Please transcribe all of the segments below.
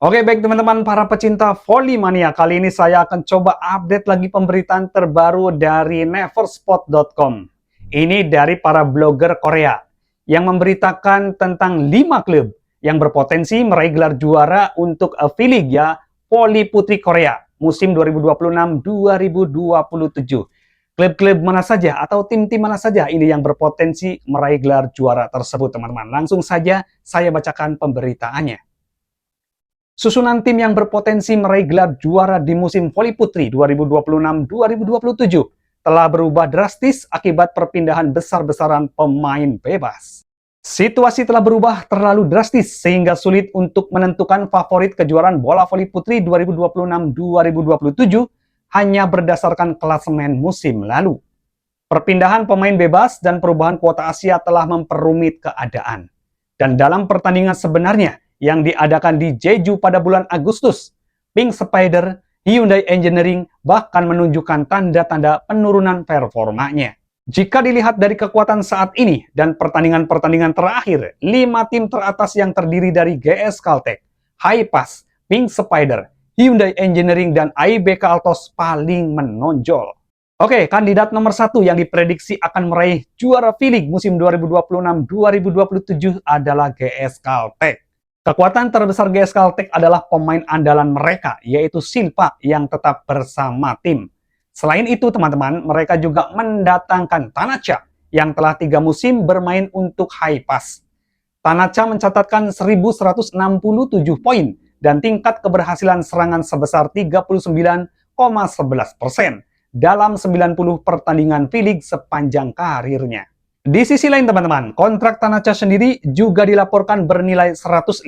Oke, baik teman-teman para pecinta voli mania, kali ini saya akan coba update lagi pemberitaan terbaru dari neverspot.com. Ini dari para blogger Korea yang memberitakan tentang 5 klub yang berpotensi meraih gelar juara untuk V-League ya, voli putri Korea musim 2026-2027. Klub-klub mana saja atau tim-tim mana saja ini yang berpotensi meraih gelar juara tersebut, teman-teman. Langsung saja saya bacakan pemberitaannya. Susunan tim yang berpotensi meraih gelar juara di musim voli putri 2026-2027 telah berubah drastis akibat perpindahan besar-besaran pemain bebas. Situasi telah berubah terlalu drastis sehingga sulit untuk menentukan favorit kejuaraan bola voli putri 2026-2027 hanya berdasarkan klasemen musim lalu. Perpindahan pemain bebas dan perubahan kuota Asia telah memperumit keadaan. Dan dalam pertandingan sebenarnya yang diadakan di Jeju pada bulan Agustus, Pink Spider, Hyundai Engineering bahkan menunjukkan tanda-tanda penurunan performanya. Jika dilihat dari kekuatan saat ini dan pertandingan-pertandingan terakhir, 5 tim teratas yang terdiri dari GS Caltech, Hipass, Pink Spider, Hyundai Engineering, dan AIBK Altos paling menonjol. Oke, kandidat nomor 1 yang diprediksi akan meraih juara V-League musim 2026-2027 adalah GS Caltech. Kekuatan terbesar GS Caltech adalah pemain andalan mereka, yaitu Silva yang tetap bersama tim. Selain itu, teman-teman, mereka juga mendatangkan Tanacha yang telah 3 musim bermain untuk Hipass. Tanacha mencatatkan 1.167 poin dan tingkat keberhasilan serangan sebesar 39,11% dalam 90 pertandingan V-League sepanjang karirnya. Di sisi lain, teman-teman, kontrak Tanacha sendiri juga dilaporkan bernilai $150.000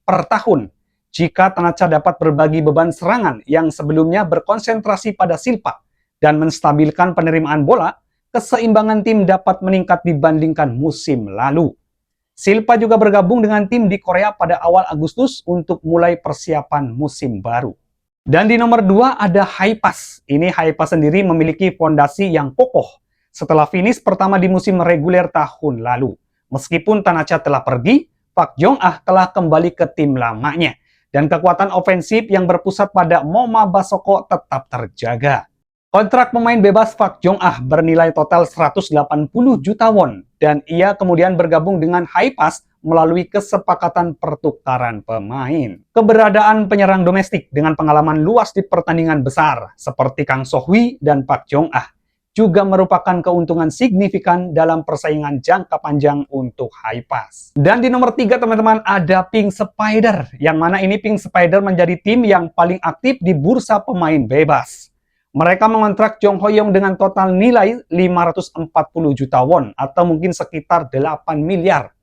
per tahun jika Tanacha dapat berbagi beban serangan yang sebelumnya berkonsentrasi pada Silva dan menstabilkan penerimaan bola. Keseimbangan tim dapat meningkat dibandingkan musim lalu. Silva juga bergabung dengan tim di Korea pada awal Agustus untuk mulai persiapan musim baru. Dan di nomor 2 ada Hipass. Ini Hipass sendiri memiliki fondasi yang kokoh setelah finish pertama di musim reguler tahun lalu. Meskipun Tanacha telah pergi, Park Jong-ah telah kembali ke tim lamanya. Dan kekuatan ofensif yang berpusat pada Moma Basoko tetap terjaga. Kontrak pemain bebas Park Jong-ah bernilai total 180 juta won. Dan ia kemudian bergabung dengan Hipass melalui kesepakatan pertukaran pemain. Keberadaan penyerang domestik dengan pengalaman luas di pertandingan besar seperti Kang So-hui dan Park Jong-ah juga merupakan keuntungan signifikan dalam persaingan jangka panjang untuk Hipass. Dan di nomor 3, teman-teman, ada Pink Spider, yang mana ini Pink Spider menjadi tim yang paling aktif di bursa pemain bebas. Mereka mengontrak Jong Ho-young dengan total nilai 540 juta won atau mungkin sekitar 8 miliar.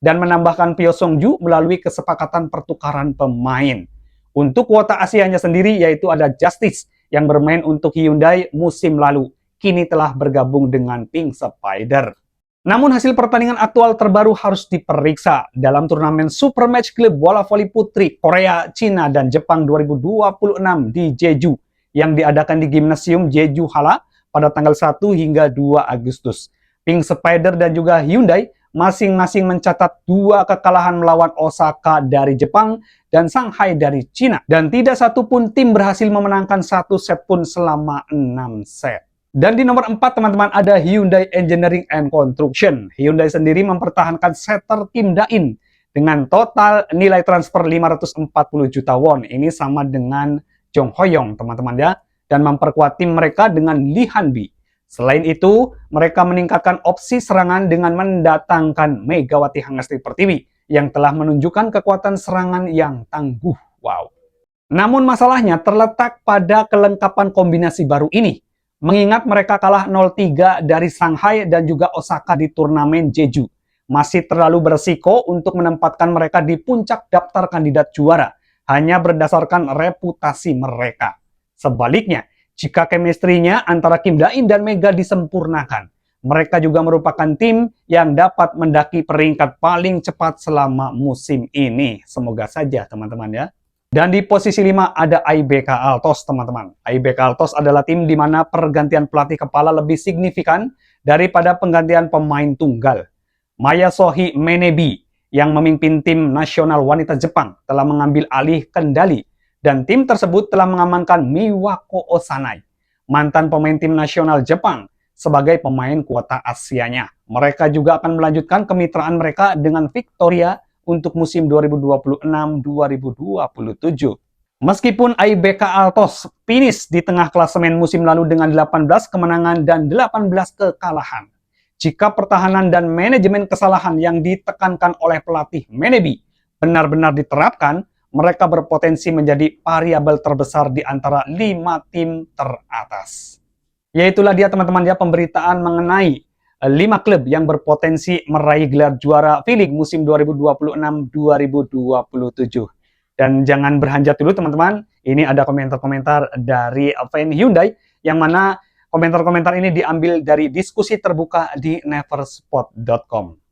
Dan menambahkan Pyo Sung-ju melalui kesepakatan pertukaran pemain. Untuk kuota Asianya sendiri yaitu ada Justice yang bermain untuk Hyundai musim lalu. Kini telah bergabung dengan Pink Spider. Namun hasil pertandingan aktual terbaru harus diperiksa dalam turnamen Super Match Club bola voli putri Korea, Cina, dan Jepang 2026 di Jeju yang diadakan di Gimnasium Jeju Halla pada tanggal 1 hingga 2 Agustus. Pink Spider dan juga Hyundai masing-masing mencatat 2 kekalahan melawan Osaka dari Jepang dan Shanghai dari Cina. Dan tidak satu pun tim berhasil memenangkan 1 set pun selama 6 set. Dan di nomor 4, teman-teman, ada Hyundai Engineering and Construction. Hyundai sendiri mempertahankan setter Kim Da-in dengan total nilai transfer 540 juta won. Ini sama dengan Jong Ho-young, teman-teman ya. Dan memperkuat tim mereka dengan Lee Han-bi. Selain itu, mereka meningkatkan opsi serangan dengan mendatangkan Megawati Hangesti Pertiwi yang telah menunjukkan kekuatan serangan yang tangguh. Wow. Namun masalahnya terletak pada kelengkapan kombinasi baru ini. Mengingat mereka kalah 0-3 dari Shanghai dan juga Osaka di turnamen Jeju. Masih terlalu beresiko untuk menempatkan mereka di puncak daftar kandidat juara, hanya berdasarkan reputasi mereka. Sebaliknya, jika chemistry-nya antara Kim Da-in dan Mega disempurnakan, mereka juga merupakan tim yang dapat mendaki peringkat paling cepat selama musim ini. Semoga saja, teman-teman ya. Dan di posisi 5 ada AIBK Altos, teman-teman. AIBK Altos adalah tim di mana pergantian pelatih kepala lebih signifikan daripada penggantian pemain tunggal. Masayoshi Menebi yang memimpin tim nasional wanita Jepang telah mengambil alih kendali dan tim tersebut telah mengamankan Miwako Osanai, mantan pemain tim nasional Jepang, sebagai pemain kuota Asianya. Mereka juga akan melanjutkan kemitraan mereka dengan Victoria untuk musim 2026-2027. Meskipun IBK Altos finish di tengah klasemen musim lalu dengan 18 kemenangan dan 18 kekalahan, jika pertahanan dan manajemen kesalahan yang ditekankan oleh pelatih Menebi benar-benar diterapkan, mereka berpotensi menjadi variabel terbesar di antara 5 tim teratas. Yaitulah dia teman-teman ya, pemberitaan mengenai 5 klub yang berpotensi meraih gelar juara V-League musim 2026-2027. Dan jangan berhanjat dulu teman-teman, ini ada komentar-komentar dari fan Hyundai, yang mana komentar-komentar ini diambil dari diskusi terbuka di neverspot.com.